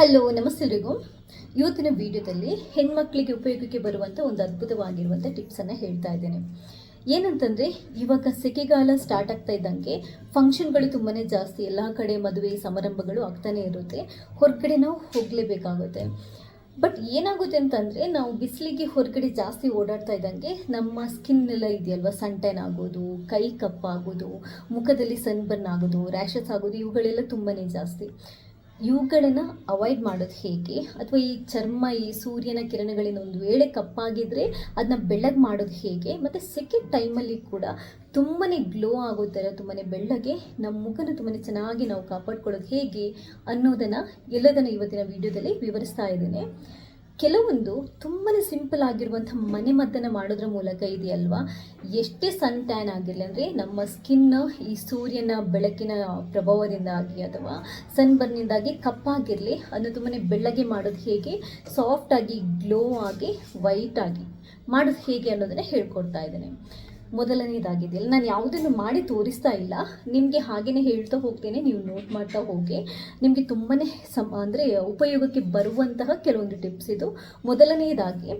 Hello ನಮಸ್ತೆ ಎಲ್ರಿಗೂ. ಇವತ್ತಿನ ವಿಡಿಯೋದಲ್ಲಿ ಹೆಣ್ಮಕ್ಳಿಗೆ ಉಪಯೋಗಕ್ಕೆ ಬರುವಂಥ ಒಂದು ಅದ್ಭುತವಾಗಿರುವಂಥ ಟಿಪ್ಸನ್ನು ಹೇಳ್ತಾ ಇದ್ದೇನೆ. ಏನಂತಂದರೆ, ಇವಾಗ ಸೆಕೆಗಾಲ ಸ್ಟಾರ್ಟ್ ಆಗ್ತಾ ಇದ್ದಂಗೆ ಫಂಕ್ಷನ್ಗಳು ತುಂಬಾ ಜಾಸ್ತಿ, ಎಲ್ಲ ಕಡೆ ಮದುವೆ ಸಮಾರಂಭಗಳು ಆಗ್ತಾನೆ ಇರುತ್ತೆ. ಹೊರಗಡೆ ನಾವು ಹೋಗಲೇಬೇಕಾಗುತ್ತೆ. ಬಟ್ ಏನಾಗುತ್ತೆ ಅಂತಂದರೆ, ನಾವು ಬಿಸಿಲಿಗೆ ಹೊರಗಡೆ ಜಾಸ್ತಿ ಓಡಾಡ್ತಾ ಇದ್ದಂಗೆ ನಮ್ಮ ಸ್ಕಿನ್ ಎಲ್ಲ ಇದೆಯಲ್ವ, ಸನ್ ಟ್ಯಾನ್ ಆಗೋದು, ಕೈ ಕಪ್ಪಾಗೋದು, ಮುಖದಲ್ಲಿ ಸನ್ಬರ್ನ್ ಆಗೋದು, ರ್ಯಾಷಸ್ ಆಗೋದು, ಇವುಗಳೆಲ್ಲ ತುಂಬಾ ಜಾಸ್ತಿ. ಇವುಗಳನ್ನು ಅವಾಯ್ಡ್ ಮಾಡೋದು ಹೇಗೆ, ಅಥವಾ ಈ ಚರ್ಮ ಈ ಸೂರ್ಯನ ಕಿರಣಗಳಿಂದ ಒಂದು ವೇಳೆ ಕಪ್ಪಾಗಿದ್ದರೆ ಅದನ್ನ ಬೆಳ್ಳಗೆ ಮಾಡೋದು ಹೇಗೆ, ಮತ್ತು ಸೆಕೆ ಟೈಮಲ್ಲಿ ಕೂಡ ತುಂಬಾ ಗ್ಲೋ ಆಗೋ ಥರ ತುಂಬಾ ಬೆಳ್ಳಗೆ ನಮ್ಮ ಮುಖನ ತುಂಬಾ ಚೆನ್ನಾಗಿ ನಾವು ಕಾಪಾಡ್ಕೊಳ್ಳೋದು ಹೇಗೆ ಅನ್ನೋದನ್ನು ಎಲ್ಲದನ್ನು ಇವತ್ತಿನ ವಿಡಿಯೋದಲ್ಲಿ ವಿವರಿಸ್ತಾ ಇದ್ದೇನೆ. ಕೆಲವೊಂದು ತುಂಬಾ ಸಿಂಪಲ್ ಆಗಿರುವಂಥ ಮನೆಮದ್ದನ್ನು ಮಾಡೋದ್ರ ಮೂಲಕ ಇದೆಯಲ್ವಾ, ಎಷ್ಟೇ ಸನ್ ಟ್ಯಾನ್ ಆಗಿರಲಿ, ಅಂದರೆ ನಮ್ಮ ಸ್ಕಿನ್ ಈ ಸೂರ್ಯನ ಬೆಳಕಿನ ಪ್ರಭಾವದಿಂದಾಗಿ ಅಥವಾ ಸನ್ಬರ್ನಿಂದಾಗಿ ಕಪ್ಪಾಗಿರಲಿ ಅದನ್ನು ತುಂಬಾ ಬೆಳ್ಳಗೆ ಮಾಡೋದು ಹೇಗೆ, ಸಾಫ್ಟಾಗಿ ಗ್ಲೋ ಆಗಿ ವೈಟ್ ಆಗಿ ಮಾಡೋದು ಹೇಗೆ ಅನ್ನೋದನ್ನು ಹೇಳ್ಕೊಡ್ತಾ ಇದ್ದೇನೆ. ಮೊದಲನೇದಾಗಿದೆಯಲ್ಲ, ನಾನು ಯಾವುದನ್ನು ಮಾಡಿ ತೋರಿಸ್ತಾ ಇಲ್ಲ, ನಿಮಗೆ ಹಾಗೆಯೇ ಹೇಳ್ತಾ ಹೋಗ್ತೇನೆ, ನೀವು ನೋಟ್ ಮಾಡ್ತಾ ಹೋಗಿ. ನಿಮಗೆ ತುಂಬಾ ಅಂದರೆ ಉಪಯೋಗಕ್ಕೆ ಬರುವಂತಹ ಕೆಲವೊಂದು ಟಿಪ್ಸ್ ಇದು. ಮೊದಲನೇದಾಗಿ,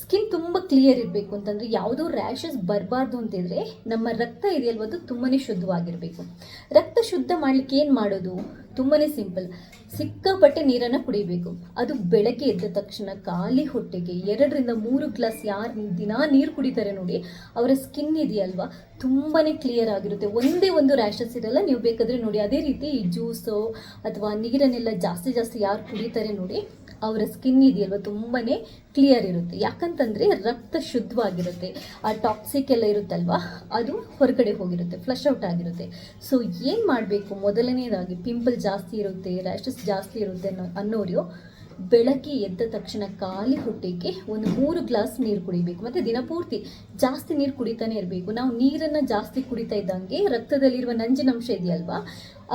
ಸ್ಕಿನ್ ತುಂಬ ಕ್ಲಿಯರ್ ಇರಬೇಕು ಅಂತಂದರೆ, ಯಾವುದೋ ರ್ಯಾಷಸ್ ಬರಬಾರ್ದು ಅಂತಿದ್ರೆ ನಮ್ಮ ರಕ್ತ ಇದೆಯಲ್ವ ಅದು ತುಂಬಾ ಶುದ್ಧವಾಗಿರಬೇಕು. ರಕ್ತ ಶುದ್ಧ ಮಾಡಲಿಕ್ಕೆ ಏನು ಮಾಡೋದು? ತುಂಬಾ ಸಿಂಪಲ್. ಸಿಕ್ಕಾಪಟ್ಟೆ ನೀರನ್ನು ಕುಡಿಬೇಕು. ಅದು ಬೆಳಗ್ಗೆ ಎದ್ದ ತಕ್ಷಣ ಖಾಲಿ ಹೊಟ್ಟೆಗೆ 2-3 ಗ್ಲಾಸ್ ಯಾರು ದಿನಾ ನೀರು ಕುಡಿತಾರೆ ನೋಡಿ, ಅವರ ಸ್ಕಿನ್ ಇದೆಯಲ್ವಾ ತುಂಬಾ ಕ್ಲಿಯರ್ ಆಗಿರುತ್ತೆ. ಒಂದೇ ಒಂದು ರ್ಯಾಷಸ್ ಇರಲ್ಲ. ನೀವು ಬೇಕಾದರೆ ನೋಡಿ, ಅದೇ ರೀತಿ ಈ ಜ್ಯೂಸು ಅಥವಾ ನೀರನ್ನೆಲ್ಲ ಜಾಸ್ತಿ ಯಾರು ಕುಡಿತಾರೆ ನೋಡಿ, ಅವರ ಸ್ಕಿನ್ ಇದೆಯಲ್ವ ತುಂಬಾ ಕ್ಲಿಯರ್ ಇರುತ್ತೆ. ಯಾಕಂತಂದರೆ ರಕ್ತ ಶುದ್ಧವಾಗಿರುತ್ತೆ, ಆ ಟಾಕ್ಸಿಕ್ ಎಲ್ಲ ಇರುತ್ತಲ್ವ ಅದು ಹೊರಗಡೆ ಹೋಗಿರುತ್ತೆ, ಫ್ಲಶ್ ಔಟ್ ಆಗಿರುತ್ತೆ. ಸೊ ಏನು ಮಾಡಬೇಕು? ಮೊದಲನೇದಾಗಿ, ಪಿಂಪಲ್ ಜಾಸ್ತಿ ಇರುತ್ತೆ, ರ್ಯಾಷಸ್ ಜಾಸ್ತಿ ಇರುತ್ತೆ ಅನ್ನೋರು ಬೆಳಗ್ಗೆ ಎದ್ದ ತಕ್ಷಣ ಖಾಲಿ ಹೊಟ್ಟೆಗೆ ಒಂದು 3 ಗ್ಲಾಸ್ ನೀರು ಕುಡಿಬೇಕು. ಮತ್ತು ದಿನಪೂರ್ತಿ ಜಾಸ್ತಿ ನೀರು ಕುಡಿತಾನೆ ಇರಬೇಕು. ನಾವು ನೀರನ್ನು ಜಾಸ್ತಿ ಕುಡಿತಾ ಇದ್ದಂಗೆ ರಕ್ತದಲ್ಲಿರುವ ನಂಜಿನಂಶ ಇದೆಯಲ್ವಾ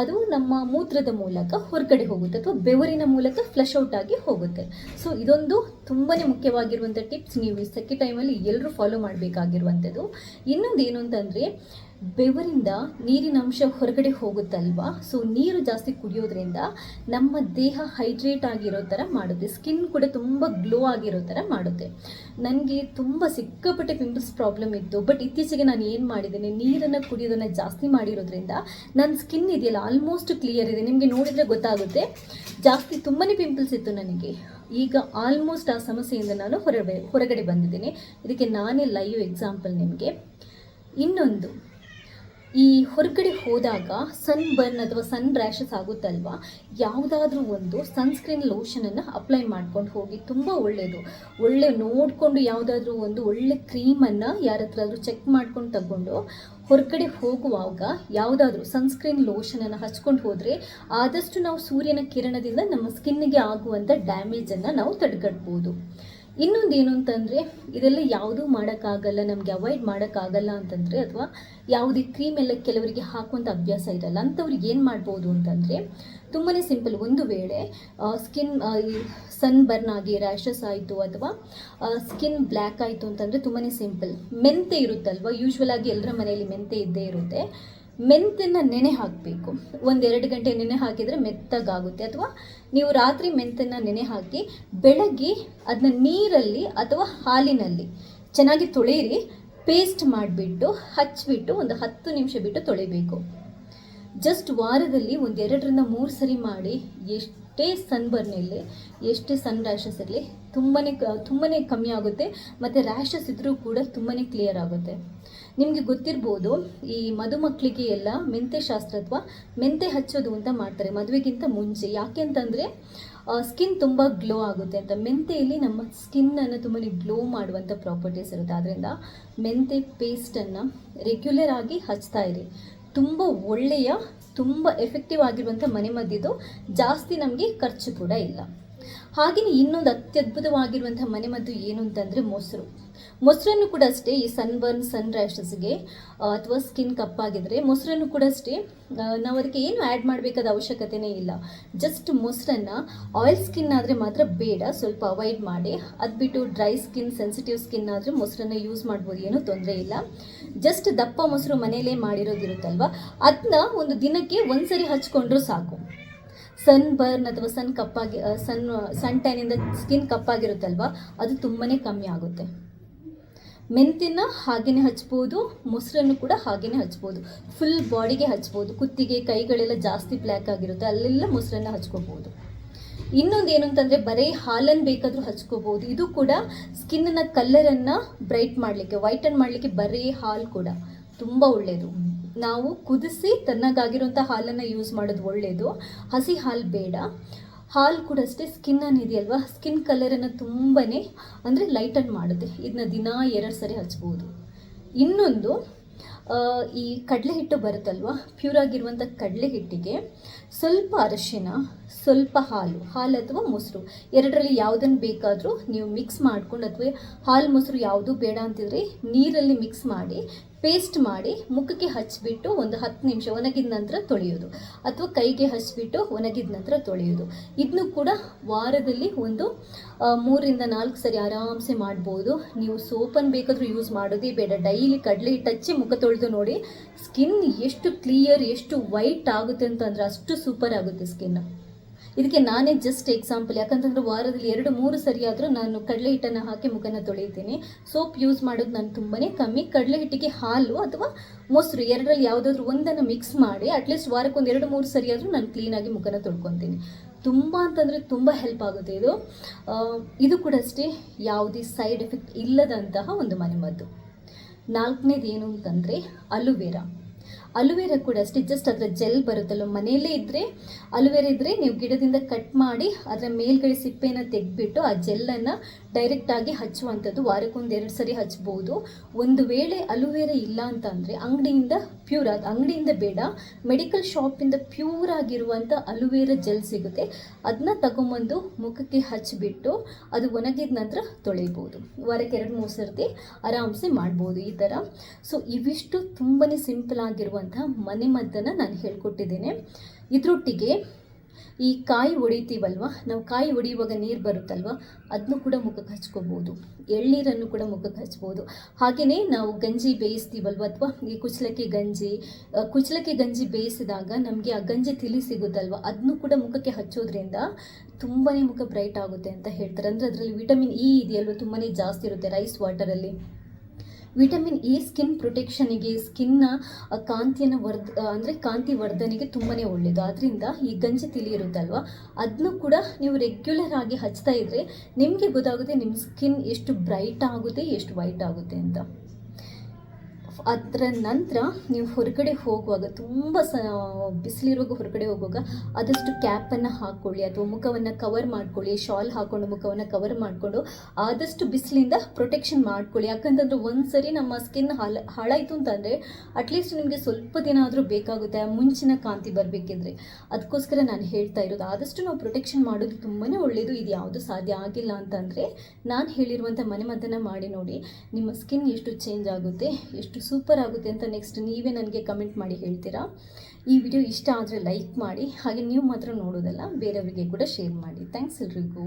ಅದು ನಮ್ಮ ಮೂತ್ರದ ಮೂಲಕ ಹೊರಗಡೆ ಹೋಗುತ್ತೆ, ಅಥವಾ ಬೆವರಿನ ಮೂಲಕ ಫ್ಲಶ್ ಔಟ್ ಆಗಿ ಹೋಗುತ್ತೆ. ಸೊ ಇದೊಂದು ತುಂಬಾ ಮುಖ್ಯವಾಗಿರುವಂಥ ಟಿಪ್ಸ್. ನೀವು ಈ ಸೆಕೆ ಟೈಮಲ್ಲಿ ಎಲ್ಲರೂ ಫಾಲೋ ಮಾಡಬೇಕಾಗಿರುವಂಥದ್ದು. ಇನ್ನೊಂದು ಏನು ಅಂತಂದರೆ, ಬೆವರಿಂದ ನೀರಿನ ಅಂಶ ಹೊರಗಡೆ ಹೋಗುತ್ತಲ್ವಾ, ಸೊ ನೀರು ಜಾಸ್ತಿ ಕುಡಿಯೋದ್ರಿಂದ ನಮ್ಮ ದೇಹ ಹೈಡ್ರೇಟ್ ಆಗಿರೋ ಥರ ಮಾಡುತ್ತೆ, ಸ್ಕಿನ್ ಕೂಡ ತುಂಬ ಗ್ಲೋ ಆಗಿರೋ ಥರ ಮಾಡುತ್ತೆ. ನನಗೆ ತುಂಬ ಸಿಕ್ಕಾಪಟ್ಟೆ ಪಿಂಪಲ್ಸ್ ಪ್ರಾಬ್ಲಮ್ ಇತ್ತು. ಬಟ್ ಇತ್ತೀಚೆಗೆ ನಾನು ಏನು ಮಾಡಿದ್ದೇನೆ, ನೀರನ್ನು ಕುಡಿಯೋದನ್ನು ಜಾಸ್ತಿ ಮಾಡಿರೋದ್ರಿಂದ ನನ್ನ ಸ್ಕಿನ್ ಇದೆಯಲ್ಲ ಆಲ್ಮೋಸ್ಟ್ ಕ್ಲಿಯರ್ ಇದೆ. ನಿಮಗೆ ನೋಡಿದರೆ ಗೊತ್ತಾಗುತ್ತೆ. ಜಾಸ್ತಿ ತುಂಬಾ ಪಿಂಪಲ್ಸ್ ಇತ್ತು ನನಗೆ, ಈಗ ಆಲ್ಮೋಸ್ಟ್ ಆ ಸಮಸ್ಯೆಯಿಂದ ನಾನು ಹೊರಗಡೆ ಬಂದಿದ್ದೇನೆ. ಇದಕ್ಕೆ ನಾನೇ ಲೈವ್ ಎಕ್ಸಾಂಪಲ್ ನಿಮಗೆ. ಇನ್ನೊಂದು, ಈ ಹೊರಗಡೆ ಹೋದಾಗ ಸನ್ ಬರ್ನ್ ಅಥವಾ ಸನ್ ರ್ಯಾಷಸ್ ಆಗುತ್ತಲ್ವ, ಯಾವುದಾದ್ರೂ ಒಂದು ಸನ್ಸ್ಕ್ರೀನ್ ಲೋಷನನ್ನು ಅಪ್ಲೈ ಮಾಡ್ಕೊಂಡು ಹೋಗಿ, ತುಂಬ ಒಳ್ಳೆಯದು. ನೋಡಿಕೊಂಡು ಯಾವುದಾದ್ರೂ ಒಂದು ಒಳ್ಳೆ ಕ್ರೀಮನ್ನು ಯಾರ ಹತ್ರ ಆದರೂ ಚೆಕ್ ಮಾಡ್ಕೊಂಡು ತಗೊಂಡು ಹೊರಗಡೆ ಹೋಗುವಾಗ ಯಾವುದಾದ್ರೂ ಸನ್ಸ್ಕ್ರೀನ್ ಲೋಷನನ್ನು ಹಚ್ಕೊಂಡು ಹೋದರೆ ಆದಷ್ಟು ನಾವು ಸೂರ್ಯನ ಕಿರಣದಿಂದ ನಮ್ಮ ಸ್ಕಿನ್ನಿಗೆ ಆಗುವಂಥ ಡ್ಯಾಮೇಜನ್ನು ನಾವು ತಡೆಗಟ್ಬೋದು. ಇನ್ನೊಂದು ಏನು ಅಂತಂದರೆ, ಇದೆಲ್ಲ ಯಾವುದೂ ಮಾಡೋಕ್ಕಾಗಲ್ಲ, ನಮಗೆ ಅವಾಯ್ಡ್ ಮಾಡೋಕ್ಕಾಗಲ್ಲ ಅಂತಂದರೆ, ಅಥವಾ ಯಾವುದೇ ಕ್ರೀಮ್ ಎಲ್ಲ ಕೆಲವರಿಗೆ ಹಾಕುವಂಥ ಅಭ್ಯಾಸ ಇರಲ್ಲ ಅಂಥವ್ರಿಗೆ ಏನು ಮಾಡ್ಬೋದು ಅಂತಂದರೆ, ತುಂಬಾ ಸಿಂಪಲ್. ಒಂದು ವೇಳೆ ಸ್ಕಿನ್ ಸನ್ ಬರ್ನ್ ಆಗಿ ರ್ಯಾಷಸ್ ಆಯಿತು ಅಥವಾ ಸ್ಕಿನ್ ಬ್ಲ್ಯಾಕ್ ಆಯಿತು ಅಂತಂದರೆ ತುಂಬಾ ಸಿಂಪಲ್. ಮೆಂತೆ ಇರುತ್ತಲ್ವ, ಯೂಶ್ವಲ್ ಆಗಿ ಎಲ್ಲರ ಮನೆಯಲ್ಲಿ ಮೆಂತೆ ಇದ್ದೇ ಇರುತ್ತೆ. ಮೆಂತೆನ ನೆನೆ ಹಾಕಬೇಕು. 1-2 ಗಂಟೆ ನೆನೆ ಹಾಕಿದರೆ ಮೆತ್ತಗಾಗುತ್ತೆ. ಅಥವಾ ನೀವು ರಾತ್ರಿ ಮೆಂತೆನ ನೆನೆ ಹಾಕಿ ಬೆಳಗ್ಗೆ ಅದನ್ನ ನೀರಲ್ಲಿ ಅಥವಾ ಹಾಲಿನಲ್ಲಿ ಚೆನ್ನಾಗಿ ತೊಳೆಯಿರಿ. ಪೇಸ್ಟ್ ಮಾಡಿಬಿಟ್ಟು ಹಚ್ಚಿಬಿಟ್ಟು ಒಂದು 10 ನಿಮಿಷ ಬಿಟ್ಟು ತೊಳಿಬೇಕು. ಜಸ್ಟ್ ವಾರದಲ್ಲಿ 1-2-3 ಸರಿ ಮಾಡಿ, ಎಷ್ಟೇ ಸನ್ಬರ್ನ್ ಇರಲಿ, ಎಷ್ಟೇ ಸನ್ ರ್ಯಾಷಸ್ ಇರಲಿ ತುಂಬಾ ಕಮ್ಮಿ ಆಗುತ್ತೆ. ಮತ್ತು ರ್ಯಾಷಸ್ ಇದ್ದರೂ ಕೂಡ ತುಂಬಾ ಕ್ಲಿಯರ್ ಆಗುತ್ತೆ. ನಿಮಗೆ ಗೊತ್ತಿರ್ಬೋದು, ಈ ಮದುಮಕ್ಕಳಿಗೆ ಎಲ್ಲ ಮೆಂತೆ ಶಾಸ್ತ್ರ ಅಥವಾ ಮೆಂತೆ ಹಚ್ಚೋದು ಅಂತ ಮಾಡ್ತಾರೆ ಮದುವೆಗಿಂತ ಮುಂಚೆ. ಯಾಕೆ ಅಂತಂದರೆ ಸ್ಕಿನ್ ತುಂಬ ಗ್ಲೋ ಆಗುತ್ತೆ ಅಂತ. ಮೆಂತೆಯಲ್ಲಿ ನಮ್ಮ ಸ್ಕಿನ್ನನ್ನು ತುಂಬಾ ಗ್ಲೋ ಮಾಡುವಂಥ ಪ್ರಾಪರ್ಟೀಸ್ ಇರುತ್ತೆ. ಆದ್ದರಿಂದ ಮೆಂತೆ ಪೇಸ್ಟನ್ನು ರೆಗ್ಯುಲರ್ ಆಗಿ ಹಚ್ತಾ ಇರಿ. ತುಂಬ ಒಳ್ಳೆಯ, ತುಂಬ ಎಫೆಕ್ಟಿವ್ ಆಗಿರುವಂಥ ಮನೆಮದ್ದಿದು. ಜಾಸ್ತಿ ನಮಗೆ ಖರ್ಚು ಕೂಡ ಇಲ್ಲ. ಹಾಗೆಯೇ ಇನ್ನೊಂದು ಅತ್ಯದ್ಭುತವಾಗಿರುವಂಥ ಮನೆಮದ್ದು ಏನು ಅಂತಂದರೆ ಮೊಸರನ್ನು ಕೂಡ ಅಷ್ಟೇ. ಈ ಸನ್ಬರ್ನ್ ಸನ್ ರ್ಯಾಷಸ್ಗೆ ಅಥವಾ ಸ್ಕಿನ್ ಕಪ್ಪಾಗಿದ್ದರೆ ಮೊಸರನ್ನು ಕೂಡ ಅಷ್ಟೇ, ನಾವು ಅದಕ್ಕೆ ಏನು ಆ್ಯಡ್ ಮಾಡಬೇಕಾದ ಅವಶ್ಯಕತೆಯೇ ಇಲ್ಲ. ಜಸ್ಟ್ ಮೊಸರನ್ನು ಆಯಿಲ್ ಸ್ಕಿನ್ ಆದರೆ ಮಾತ್ರ ಬೇಡ, ಸ್ವಲ್ಪ ಅವಾಯ್ಡ್ ಮಾಡಿ. ಅದು ಬಿಟ್ಟು ಡ್ರೈ ಸ್ಕಿನ್, ಸೆನ್ಸಿಟಿವ್ ಸ್ಕಿನ್ ಆದರೆ ಮೊಸರನ್ನು ಯೂಸ್ ಮಾಡ್ಬೋದು, ಏನೂ ತೊಂದರೆ ಇಲ್ಲ. ಜಸ್ಟ್ ದಪ್ಪ ಮೊಸರು ಮನೆಯಲ್ಲೇ ಮಾಡಿರೋದಿರುತ್ತಲ್ವ, ಅದನ್ನ ಒಂದು ದಿನಕ್ಕೆ 1 ಸರಿ ಹಚ್ಕೊಂಡ್ರೂ ಸಾಕು. ಸನ್ ಬರ್ನ್ ಅಥವಾ ಸನ್ ಟ್ಯಾನಿಂದ ಸ್ಕಿನ್ ಕಪ್ಪಾಗಿರುತ್ತಲ್ವ, ಅದು ತುಂಬಾ ಕಮ್ಮಿ ಆಗುತ್ತೆ. ಮೆಂತ್ಯನ ಹಾಗೆಯೇ ಹಚ್ಬೋದು, ಮೊಸರನ್ನು ಕೂಡ ಹಾಗೆಯೇ ಹಚ್ಬೋದು, ಫುಲ್ ಬಾಡಿಗೆ ಹಚ್ಬೋದು. ಕುತ್ತಿಗೆ ಕೈಗಳೆಲ್ಲ ಜಾಸ್ತಿ ಬ್ಲ್ಯಾಕ್ ಆಗಿರುತ್ತೆ, ಅಲ್ಲೆಲ್ಲ ಮೊಸರನ್ನು ಹಚ್ಕೋಬೋದು. ಇನ್ನೊಂದು ಏನು ಅಂತಂದರೆ ಬರೀ ಹಾಲನ್ನು ಬೇಕಾದರೂ ಹಚ್ಕೋಬೋದು. ಇದು ಕೂಡ ಸ್ಕಿನ್ನ ಕಲ್ಲರನ್ನು ಬ್ರೈಟ್ ಮಾಡಲಿಕ್ಕೆ, ವೈಟನ್ ಮಾಡಲಿಕ್ಕೆ ಬರೀ ಹಾಲು ಕೂಡ ತುಂಬ ಒಳ್ಳೆಯದು. ನಾವು ಕುದಿಸಿ ತಣ್ಣಗಾಗಿರುವಂಥ ಹಾಲನ್ನು ಯೂಸ್ ಮಾಡೋದು ಒಳ್ಳೆಯದು, ಹಸಿ ಹಾಲು ಬೇಡ. ಹಾಲು ಕೂಡ ಅಷ್ಟೇ ಸ್ಕಿನ್ನನ್ನು ಇದೆಯಲ್ವ, ಸ್ಕಿನ್ ಕಲರನ್ನು ತುಂಬಾ ಅಂದರೆ ಲೈಟನ್ ಮಾಡುತ್ತೆ. ಇದನ್ನ ದಿನ 2 ಸರಿ ಹಚ್ಬೋದು. ಇನ್ನೊಂದು ಈ ಕಡಲೆ ಹಿಟ್ಟು ಬರುತ್ತಲ್ವ, ಪ್ಯೂರ್ ಆಗಿರುವಂಥ ಕಡಲೆ ಹಿಟ್ಟಿಗೆ ಸ್ವಲ್ಪ ಅರಿಶಿನ, ಸ್ವಲ್ಪ ಹಾಲು ಅಥವಾ ಮೊಸರು, ಎರಡರಲ್ಲಿ ಯಾವುದನ್ನು ಬೇಕಾದರೂ ನೀವು ಮಿಕ್ಸ್ ಮಾಡ್ಕೊಂಡು, ಅಥವಾ ಹಾಲು ಮೊಸರು ಯಾವುದೂ ಬೇಡ ಅಂತಿದ್ರೆ ನೀರಲ್ಲಿ ಮಿಕ್ಸ್ ಮಾಡಿ ಪೇಸ್ಟ್ ಮಾಡಿ ಮುಖಕ್ಕೆ ಹಚ್ಚಿಬಿಟ್ಟು ಒಂದು 10 ನಿಮಿಷ ಒಣಗಿದ ನಂತರ ತೊಳೆಯೋದು, ಅಥವಾ ಕೈಗೆ ಹಚ್ಚಿಬಿಟ್ಟು ಒಣಗಿದ ನಂತರ ತೊಳೆಯೋದು. ಇದನ್ನು ಕೂಡ ವಾರದಲ್ಲಿ ಒಂದು 3ರಿಂದ 4 ಸರಿ ಆರಾಮ್ಸೆ ಮಾಡ್ಬೋದು. ನೀವು ಸೋಪನ್ನು ಬೇಕಾದರೂ ಯೂಸ್ ಮಾಡೋದೇ ಬೇಡ, ಡೈಲಿ ಕಡಲೆ ಹಿಟ್ಟು ಹಚ್ಚಿ ಮುಖ ತೊಳೆದು ನೋಡಿ, ಸ್ಕಿನ್ ಎಷ್ಟು ಕ್ಲಿಯರ್, ಎಷ್ಟು ವೈಟ್ ಆಗುತ್ತೆ ಅಂತಂದರೆ ಅಷ್ಟು ಸೂಪರ್ ಆಗುತ್ತೆ ಸ್ಕಿನ್. ಇದಕ್ಕೆ ನಾನೇ ಜಸ್ಟ್ ಎಕ್ಸಾಂಪಲ್, ಯಾಕಂತಂದರೆ ವಾರದಲ್ಲಿ 2-3 ಸರಿ ಆದರೂ ನಾನು ಕಡಲೆ ಹಿಟ್ಟನ್ನು ಹಾಕಿ ಮುಖನ ತೊಳಿತೀನಿ. ಸೋಪ್ ಯೂಸ್ ಮಾಡೋದು ನಾನು ತುಂಬಾ ಕಮ್ಮಿ. ಕಡಲೆ ಹಿಟ್ಟಿಗೆ ಹಾಲು ಅಥವಾ ಮೊಸರು ಎರಡರಲ್ಲಿ ಯಾವುದಾದ್ರೂ ಒಂದನ್ನು ಮಿಕ್ಸ್ ಮಾಡಿ ಅಟ್ಲೀಸ್ಟ್ ವಾರಕ್ಕೆ 2-3 ಸರಿ ಆದರೂ ನಾನು ಕ್ಲೀನಾಗಿ ಮುಖನ ತೊಳ್ಕೊತೀನಿ. ತುಂಬ ಅಂತಂದರೆ ತುಂಬ ಹೆಲ್ಪ್ ಆಗುತ್ತೆ ಇದು. ಇದು ಕೂಡ ಅಷ್ಟೇ ಯಾವುದೇ ಸೈಡ್ ಎಫೆಕ್ಟ್ ಇಲ್ಲದಂತಹ ಒಂದು ಮನೆಮದ್ದು. 4ನೇದು ಏನು ಅಂತಂದರೆ ಅಲುವೆರಾ ಕೂಡ ಅಷ್ಟೇ, ಜಸ್ಟ್ ಅದರ ಜೆಲ್ ಬರುತ್ತಲ್ಲ, ಮನೆಯಲ್ಲೇ ಇದ್ದರೆ ಅಲುವೆರಾ ಇದ್ದರೆ ನೀವು ಗಿಡದಿಂದ ಕಟ್ ಮಾಡಿ ಅದರ ಮೇಲ್ಗಡೆ ಸಿಪ್ಪೆನ ತೆಗೆದ್ಬಿಟ್ಟು ಆ ಜೆಲ್ಲನ್ನು ಡೈರೆಕ್ಟಾಗಿ ಹಚ್ಚುವಂಥದ್ದು. ವಾರಕ್ಕೆ 2 ಸರಿ ಹಚ್ಬೋದು. ಒಂದು ವೇಳೆ ಅಲುವೆರಾ ಇಲ್ಲ ಅಂತ ಅಂದರೆ ಅಂಗಡಿಯಿಂದ ಅಂಗಡಿಯಿಂದ ಬೇಡ, ಮೆಡಿಕಲ್ ಶಾಪಿಂದ ಪ್ಯೂರ್ ಆಗಿರುವಂಥ ಅಲುವೆರಾ ಜೆಲ್ ಸಿಗುತ್ತೆ, ಅದನ್ನ ತಗೊಂಬಂದು ಮುಖಕ್ಕೆ ಹಚ್ಚಿಬಿಟ್ಟು ಅದು ಒಣಗಿದ ನಂತರ ತೊಳಿಬೋದು. ವಾರಕ್ಕೆ 2-3 ಸರ್ತಿ ಆರಾಮ್ಸೆ ಮಾಡ್ಬೋದು ಈ ಥರ. ಸೊ ಇವಿಷ್ಟು ತುಂಬಾ ಸಿಂಪಲ್ ಆಗಿರುವಂಥ ಮನೆಮದ್ದನ್ನು ನಾನು ಹೇಳ್ಕೊಟ್ಟಿದ್ದೇನೆ. ಇದರೊಟ್ಟಿಗೆ ಈ ಕಾಯಿ ಹೊಡಿತೀವಲ್ವ, ನಾವು ಕಾಯಿ ಹೊಡಿಯುವಾಗ ನೀರು ಬರುತ್ತಲ್ವ, ಅದನ್ನು ಕೂಡ ಮುಖಕ್ಕೆ ಹಚ್ಕೋಬೋದು. ಎಳ್ನೀರನ್ನು ಕೂಡ ಮುಖಕ್ಕೆ ಹಚ್ಬೋದು. ಹಾಗೆಯೇ ನಾವು ಗಂಜಿ ಬೇಯಿಸ್ತೀವಲ್ವ, ಅಥವಾ ಈ ಕುಚ್ಚಲಕ್ಕಿ ಗಂಜಿ ಬೇಯಿಸಿದಾಗ ನಮಗೆ ಆ ಗಂಜಿ ತಿಳಿ ಸಿಗುತ್ತಲ್ವ, ಅದನ್ನು ಕೂಡ ಮುಖಕ್ಕೆ ಹಚ್ಚೋದ್ರಿಂದ ತುಂಬಾ ಮುಖ ಬ್ರೈಟ್ ಆಗುತ್ತೆ ಅಂತ ಹೇಳ್ತಾರೆ. ಅಂದರೆ ಅದರಲ್ಲಿ ವಿಟಮಿನ್ ಇ ಇದೆಯಲ್ವ, ತುಂಬಾ ಜಾಸ್ತಿ ಇರುತ್ತೆ ರೈಸ್ ವಾಟರಲ್ಲಿ. ವಿಟಮಿನ್ ಇ ಸ್ಕಿನ್ ಪ್ರೊಟೆಕ್ಷನಿಗೆ, ಸ್ಕಿನ್ನ ಕಾಂತಿ ವರ್ಧನೆಗೆ ತುಂಬಾ ಒಳ್ಳೆಯದು. ಆದ್ದರಿಂದ ಈ ಗಂಜಿ ತಿಳಿ ಇರುತ್ತಲ್ವ, ಅದನ್ನು ಕೂಡ ನೀವು ರೆಗ್ಯುಲರ್ ಆಗಿ ಹಚ್ತಾ ಇದ್ದರೆ ನಿಮಗೆ ಗೊತ್ತಾಗುತ್ತೆ ನಿಮ್ಮ ಸ್ಕಿನ್ ಎಷ್ಟು ಬ್ರೈಟ್ ಆಗುತ್ತೆ, ಎಷ್ಟು ವೈಟ್ ಆಗುತ್ತೆ ಅಂತ. ಅದರ ನಂತರ ನೀವು ಹೊರಗಡೆ ಹೋಗುವಾಗ, ತುಂಬ ಬಿಸಿಲಿರುವಾಗ ಹೊರಗಡೆ ಹೋಗುವಾಗ ಆದಷ್ಟು ಕ್ಯಾಪನ್ನು ಹಾಕ್ಕೊಳ್ಳಿ, ಅಥವಾ ಮುಖವನ್ನು ಕವರ್ ಮಾಡ್ಕೊಳ್ಳಿ. ಶಾಲ್ ಹಾಕ್ಕೊಂಡು ಮುಖವನ್ನು ಕವರ್ ಮಾಡಿಕೊಂಡು ಆದಷ್ಟು ಬಿಸಿಲಿಂದ ಪ್ರೊಟೆಕ್ಷನ್ ಮಾಡ್ಕೊಳ್ಳಿ. ಯಾಕಂತಂದರೆ ಒಂದು ಸರಿ ನಮ್ಮ ಸ್ಕಿನ್ ಹಾಳಾಯಿತು ಅಂತಂದರೆ ಅಟ್ಲೀಸ್ಟ್ ನಿಮಗೆ ಸ್ವಲ್ಪ ದಿನ ಆದರೂ ಬೇಕಾಗುತ್ತೆ ಆ ಮುಂಚಿನ ಕಾಂತಿ ಬರಬೇಕಿದ್ರೆ. ಅದಕ್ಕೋಸ್ಕರ ನಾನು ಹೇಳ್ತಾ ಇರೋದು, ಆದಷ್ಟು ನಾವು ಪ್ರೊಟೆಕ್ಷನ್ ಮಾಡೋದು ತುಂಬಾ ಒಳ್ಳೆಯದು. ಇದು ಯಾವುದು ಸಾಧ್ಯ ಆಗಿಲ್ಲ ಅಂತಂದರೆ ನಾನು ಹೇಳಿರುವಂಥ ಮನೆಮದ್ದನ್ನು ಮಾಡಿ ನೋಡಿ, ನಿಮ್ಮ ಸ್ಕಿನ್ ಎಷ್ಟು ಚೇಂಜ್ ಆಗುತ್ತೆ, ಎಷ್ಟು ಸೂಪರ್ ಆಗುತ್ತೆ ಅಂತ ನೆಕ್ಸ್ಟ್ ನೀವೇ ನನಗೆ ಕಮೆಂಟ್ ಮಾಡಿ ಹೇಳ್ತೀರಾ. ಈ ವಿಡಿಯೋ ಇಷ್ಟ ಆದರೆ ಲೈಕ್ ಮಾಡಿ, ಹಾಗೆ ನೀವು ಮಾತ್ರ ನೋಡೋದಲ್ಲ ಬೇರೆಯವರಿಗೆ ಕೂಡ ಶೇರ್ ಮಾಡಿ. ಥ್ಯಾಂಕ್ಸ್ ಎಲ್ರಿಗೂ.